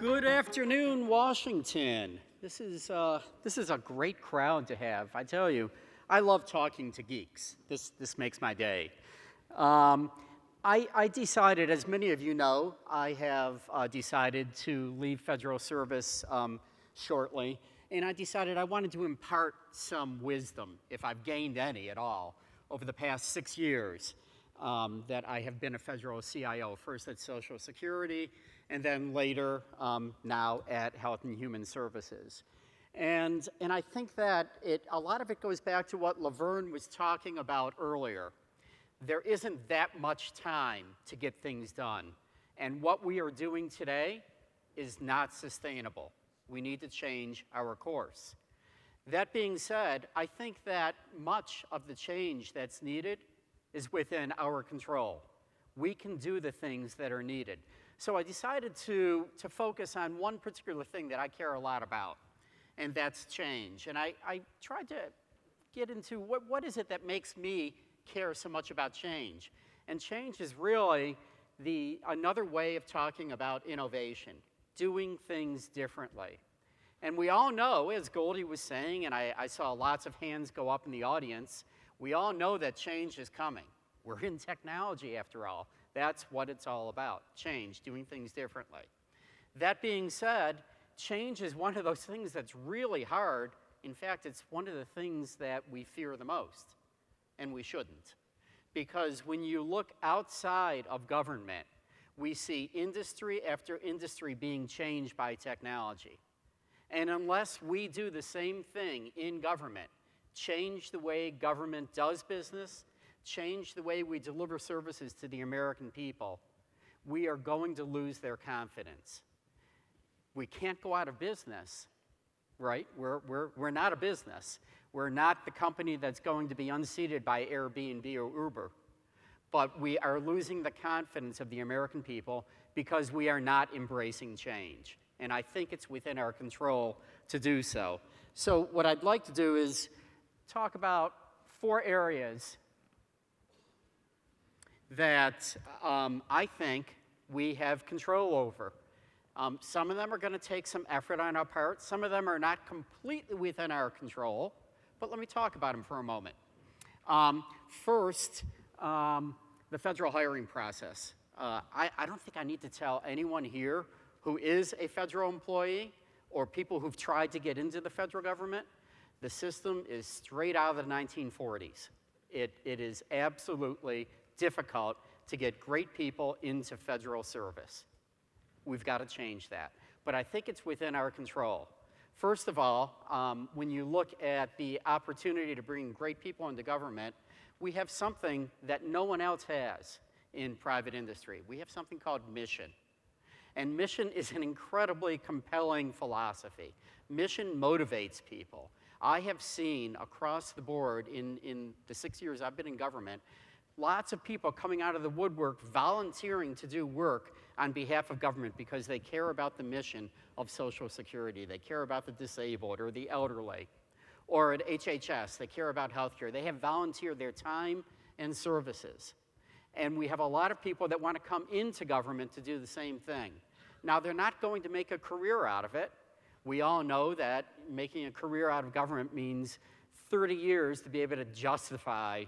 Good afternoon, Washington. This is a great crowd to have. I tell you, I love talking to geeks. This makes my day. I decided, as many of you know, I have decided to leave federal service shortly, and I decided I wanted to impart some wisdom, if I've gained any at all, over the past 6 years that I have been a federal CIO, first at Social Security, and then later now at Health and Human Services. And I think that a lot of it goes back to what Laverne was talking about earlier. There isn't that much time to get things done. And what we are doing today is not sustainable. We need to change our course. That being said, I think that much of the change that's needed is within our control. We can do the things that are needed. So I decided to focus on one particular thing that I care a lot about, and that's change. And I tried to get into what is it that makes me care so much about change. And change is really another way of talking about innovation, doing things differently. And we all know, as Goldie was saying, and I saw lots of hands go up in the audience, we all know that change is coming. We're in technology, after all. That's what it's all about, change, doing things differently. That being said, change is one of those things that's really hard. In fact, it's one of the things that we fear the most, and we shouldn't. Because when you look outside of government, we see industry after industry being changed by technology. And unless we do the same thing in government, change the way government does business, change the way we deliver services to the American people, we are going to lose their confidence. We can't go out of business, right? We're not a business. We're not the company that's going to be unseated by Airbnb or Uber. But we are losing the confidence of the American people because we are not embracing change. And I think it's within our control to do so. So what I'd like to do is talk about 4 areas that I think we have control over. Some of them are going to take some effort on our part. Some of them are not completely within our control. But let me talk about them for a moment. First, the federal hiring process. I don't think I need to tell anyone here who is a federal employee or people who've tried to get into the federal government, the system is straight out of the 1940s. It is absolutely difficult to get great people into federal service. We've got to change that. But I think it's within our control. First of all, when you look at the opportunity to bring great people into government, we have something that no one else has in private industry. We have something called mission. And mission is an incredibly compelling philosophy. Mission motivates people. I have seen across the board in the 6 years I've been in government, lots of people coming out of the woodwork volunteering to do work on behalf of government because they care about the mission of Social Security. They care about the disabled or the elderly. Or at HHS, they care about healthcare. They have volunteered their time and services. And we have a lot of people that want to come into government to do the same thing. Now, they're not going to make a career out of it. We all know that making a career out of government means 30 years to be able to justify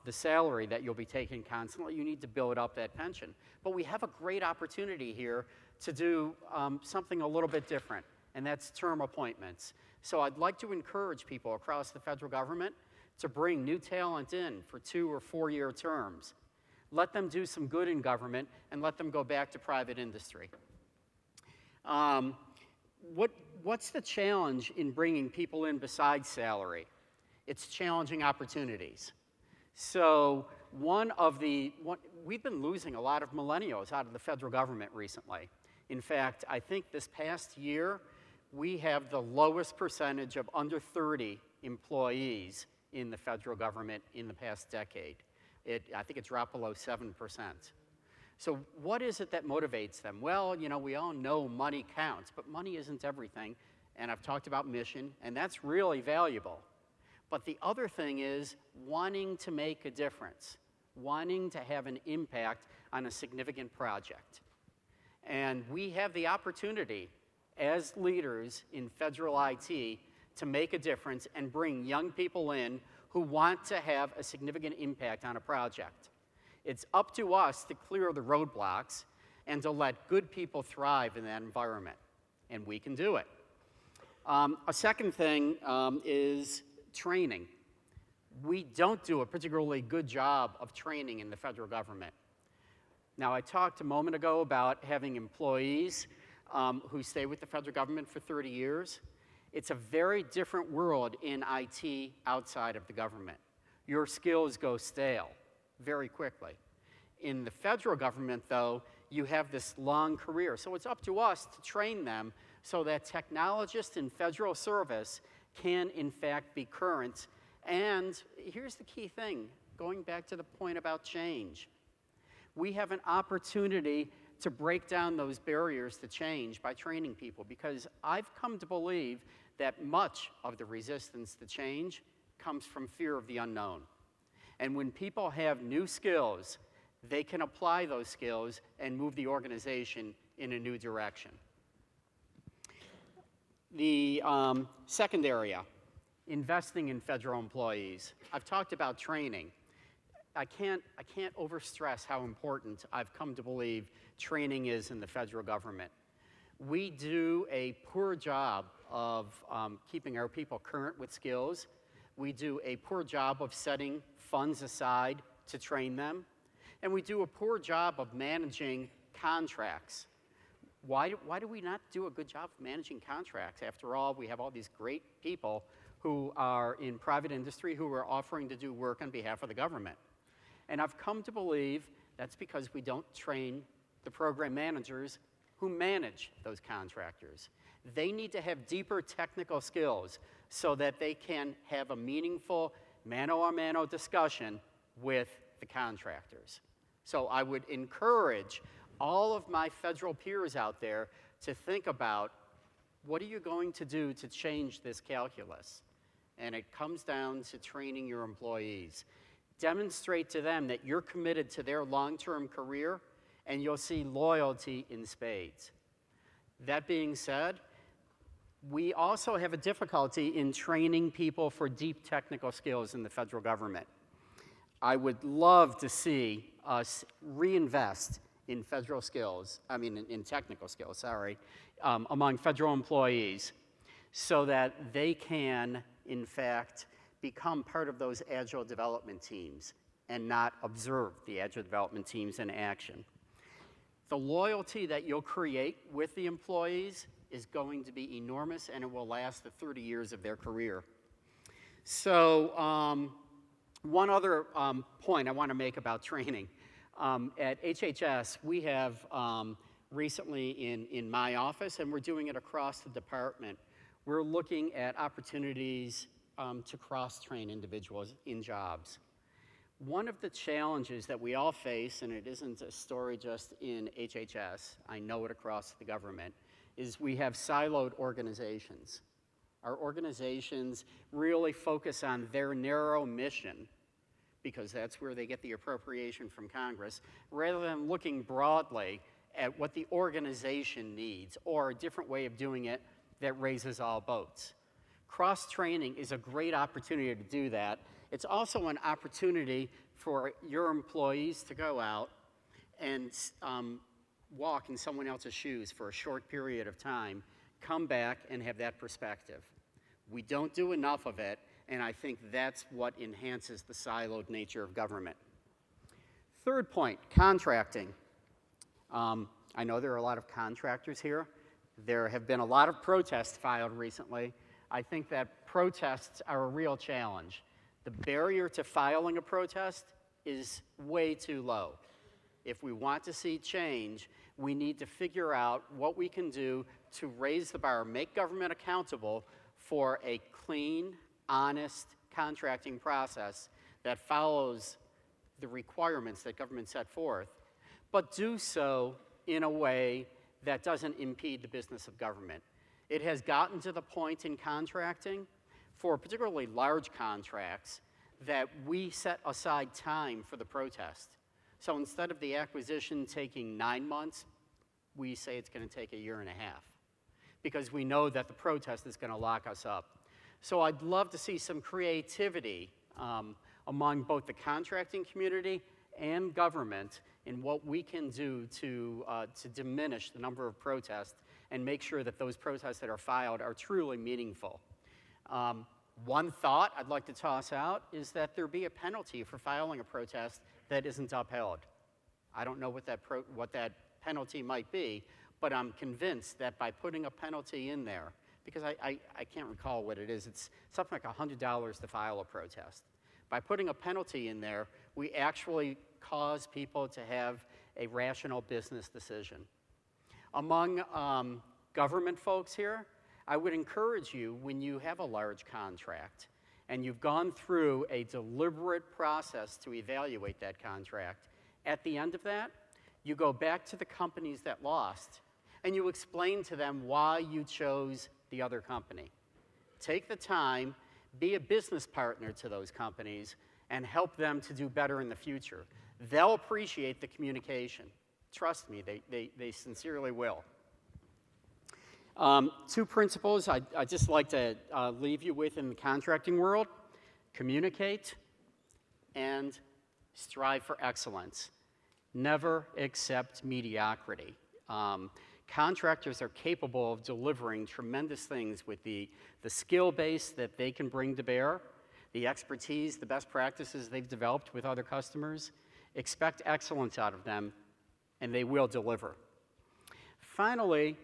the salary that you'll be taking constantly. You need to build up that pension. But we have a great opportunity here to do something a little bit different, and that's term appointments. So I'd like to encourage people across the federal government to bring new talent in for 2 or 4-year terms. Let them do some good in government and let them go back to private industry. What's the challenge in bringing people in besides salary? It's challenging opportunities. So we've been losing a lot of millennials out of the federal government recently. In fact, I think this past year, we have the lowest percentage of under 30 employees in the federal government in the past decade. I think it dropped below 7%. So what is it that motivates them? Well, you know, we all know money counts, but money isn't everything. And I've talked about mission, and that's really valuable. But the other thing is wanting to make a difference, wanting to have an impact on a significant project. And we have the opportunity as leaders in federal IT to make a difference and bring young people in who want to have a significant impact on a project. It's up to us to clear the roadblocks and to let good people thrive in that environment, and we can do it. A second thing is training. We don't do a particularly good job of training in the federal government. Now, I talked a moment ago about having employees who stay with the federal government for 30 years. It's a very different world in IT outside of the government. Your skills go stale very quickly. In the federal government, though, you have this long career. So it's up to us to train them so that technologists in federal service can, in fact, be current. And here's the key thing, going back to the point about change. We have an opportunity to break down those barriers to change by training people, because I've come to believe that much of the resistance to change comes from fear of the unknown. And when people have new skills, they can apply those skills and move the organization in a new direction. The second area, investing in federal employees. I've talked about training. I can't overstress how important I've come to believe training is in the federal government. We do a poor job of keeping our people current with skills. We do a poor job of setting funds aside to train them. And we do a poor job of managing contracts. Why do we not do a good job of managing contracts? After all, we have all these great people who are in private industry who are offering to do work on behalf of the government. And I've come to believe that's because we don't train the program managers who manage those contractors. They need to have deeper technical skills so that they can have a meaningful mano-a-mano discussion with the contractors. So I would encourage all of my federal peers out there to think about, what are you going to do to change this calculus? And it comes down to training your employees. Demonstrate to them that you're committed to their long-term career, and you'll see loyalty in spades. That being said, we also have a difficulty in training people for deep technical skills in the federal government. I would love to see us reinvest in federal skills, in technical skills, among federal employees, so that they can, in fact, become part of those agile development teams and not observe the agile development teams in action. The loyalty that you'll create with the employees is going to be enormous, and it will last the 30 years of their career. So one other point I want to make about training. At HHS, we have recently in my office, and we're doing it across the department, we're looking at opportunities to cross-train individuals in jobs. One of the challenges that we all face, and it isn't a story just in HHS, I know it across the government, is we have siloed organizations. Our organizations really focus on their narrow mission, because that's where they get the appropriation from Congress, rather than looking broadly at what the organization needs, or a different way of doing it that raises all boats. Cross-training is a great opportunity to do that. It's also an opportunity for your employees to go out and walk in someone else's shoes for a short period of time, come back and have that perspective. We don't do enough of it, and I think that's what enhances the siloed nature of government. Third point, contracting. I know there are a lot of contractors here. There have been a lot of protests filed recently. I think that protests are a real challenge. The barrier to filing a protest is way too low. If we want to see change, we need to figure out what we can do to raise the bar, make government accountable for a clean, honest contracting process that follows the requirements that government set forth, but do so in a way that doesn't impede the business of government. It has gotten to the point in contracting, for particularly large contracts, that we set aside time for the protest. So instead of the acquisition taking 9 months, we say it's going to take 1.5 years because we know that the protest is going to lock us up. So I'd love to see some creativity among both the contracting community and government in what we can do to diminish the number of protests and make sure that those protests that are filed are truly meaningful. One thought I'd like to toss out is that there be a penalty for filing a protest that isn't upheld. I don't know what that penalty might be, but I'm convinced that by putting a penalty in there, because I can't recall what it is, it's something like $100 to file a protest. By putting a penalty in there, we actually cause people to have a rational business decision. Among government folks here, I would encourage you, when you have a large contract and you've gone through a deliberate process to evaluate that contract, at the end of that, you go back to the companies that lost and you explain to them why you chose the other company. Take the time, be a business partner to those companies, and help them to do better in the future. They'll appreciate the communication. Trust me, they sincerely will. 2 principles I'd just like to leave you with in the contracting world: communicate and strive for excellence. Never accept mediocrity. Contractors are capable of delivering tremendous things with the skill base that they can bring to bear, the expertise, the best practices they've developed with other customers. Expect excellence out of them, and they will deliver. Finally,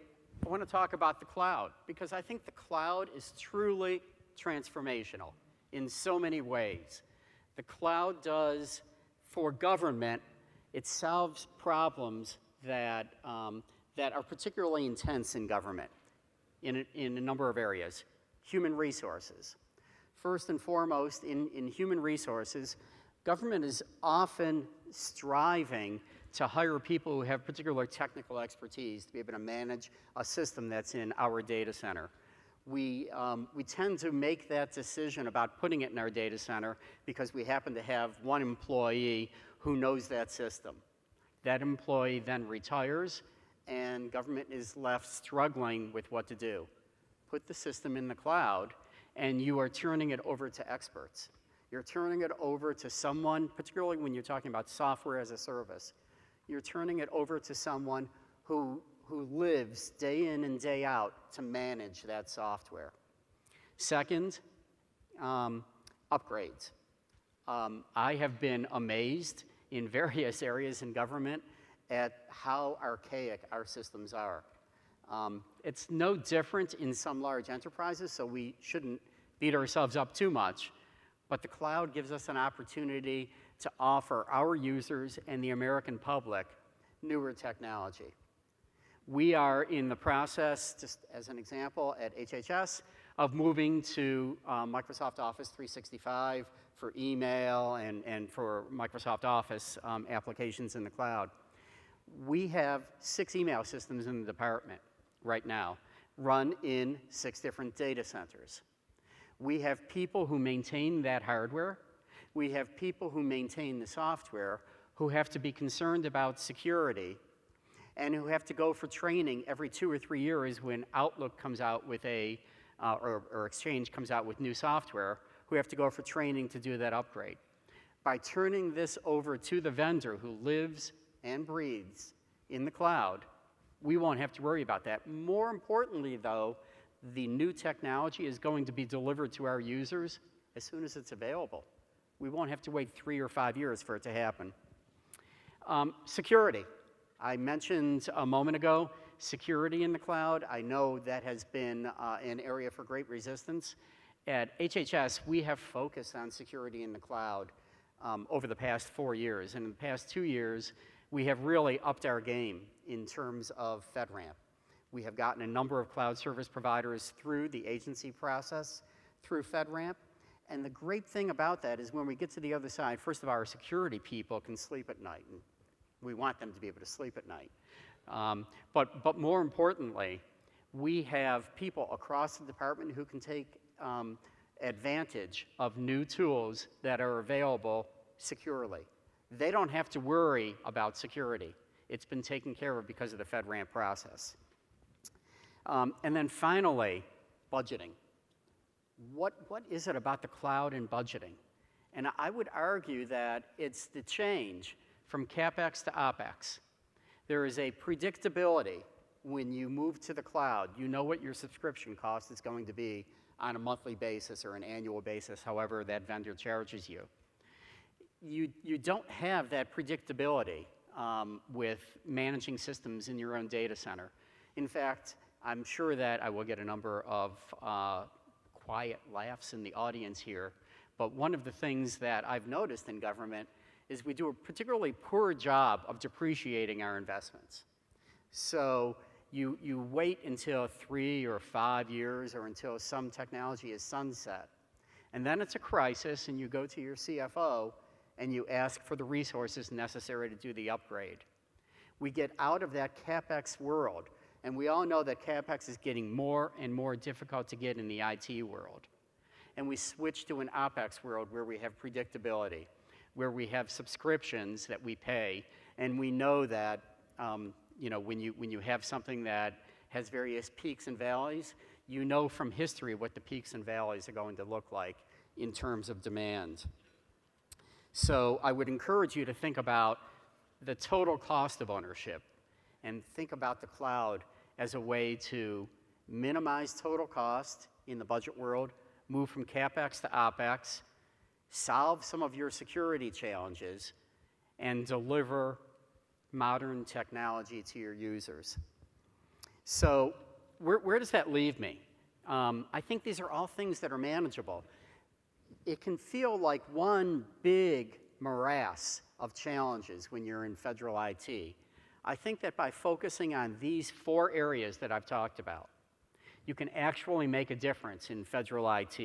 I want to talk about the cloud, because I think the cloud is truly transformational in so many ways. The cloud does, for government, it solves problems that are particularly intense in government in a number of areas. Human resources. First and foremost, in human resources, government is often striving to hire people who have particular technical expertise to be able to manage a system that's in our data center. We tend to make that decision about putting it in our data center because we happen to have one employee who knows that system. That employee then retires, and government is left struggling with what to do. Put the system in the cloud, and you are turning it over to experts. You're turning it over to someone, particularly when you're talking about software as a service. You're turning it over to someone who lives day in and day out to manage that software. Second, upgrades. I have been amazed in various areas in government at how archaic our systems are. It's no different in some large enterprises, so we shouldn't beat ourselves up too much, but the cloud gives us an opportunity to offer our users and the American public newer technology. We are in the process, just as an example, at HHS, of moving to Microsoft Office 365 for email and for Microsoft Office applications in the cloud. We have 6 email systems in the department right now, run in 6 different data centers. We have people who maintain that hardware. We have people who maintain the software who have to be concerned about security and who have to go for training every 2 or 3 years when Outlook comes out with or Exchange comes out with new software, who have to go for training to do that upgrade. By turning this over to the vendor who lives and breathes in the cloud, we won't have to worry about that. More importantly, though, the new technology is going to be delivered to our users as soon as it's available. We won't have to wait 3 or 5 years for it to happen. Security. I mentioned a moment ago security in the cloud. I know that has been an area for great resistance. At HHS, we have focused on security in the cloud over the past 4 years. And in the past 2 years, we have really upped our game in terms of FedRAMP. We have gotten a number of cloud service providers through the agency process, through FedRAMP. And the great thing about that is when we get to the other side, first of all, our security people can sleep at night. And we want them to be able to sleep at night. But more importantly, we have people across the department who can take advantage of new tools that are available securely. They don't have to worry about security. It's been taken care of because of the FedRAMP process. And then finally, budgeting. What is it about the cloud and budgeting? And I would argue that it's the change from CapEx to OpEx. There is a predictability when you move to the cloud. You know what your subscription cost is going to be on a monthly basis or an annual basis, however that vendor charges you. You don't have that predictability with managing systems in your own data center. In fact, I'm sure that I will get a number of quiet laughs in the audience here, but one of the things that I've noticed in government is we do a particularly poor job of depreciating our investments. So you wait until 3 or 5 years or until some technology is sunset, and then it's a crisis and you go to your CFO and you ask for the resources necessary to do the upgrade. We get out of that CapEx world, and we all know that CapEx is getting more and more difficult to get in the IT world. And we switch to an OpEx world where we have predictability, where we have subscriptions that we pay, and we know that when you have something that has various peaks and valleys, you know from history what the peaks and valleys are going to look like in terms of demand. So I would encourage you to think about the total cost of ownership and think about the cloud as a way to minimize total cost in the budget world, move from CapEx to OpEx, solve some of your security challenges, and deliver modern technology to your users. So where does that leave me? I think these are all things that are manageable. It can feel like one big morass of challenges when you're in federal IT. I think that by focusing on these 4 areas that I've talked about, you can actually make a difference in federal IT.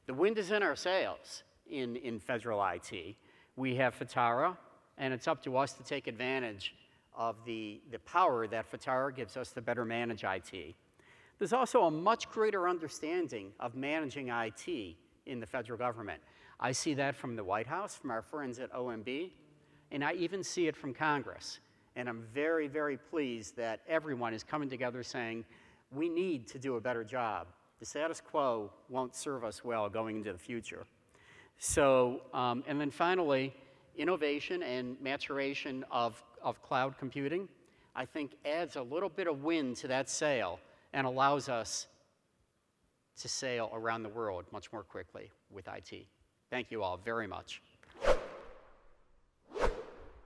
The wind is in our sails in federal IT. We have FITARA, and it's up to us to take advantage of the power that FITARA gives us to better manage IT. There's also a much greater understanding of managing IT in the federal government. I see that from the White House, from our friends at OMB, and I even see it from Congress. And I'm very, very pleased that everyone is coming together saying, we need to do a better job. The status quo won't serve us well going into the future. So, and then finally, innovation and maturation of cloud computing, I think adds a little bit of wind to that sail and allows us to sail around the world much more quickly with IT. Thank you all very much.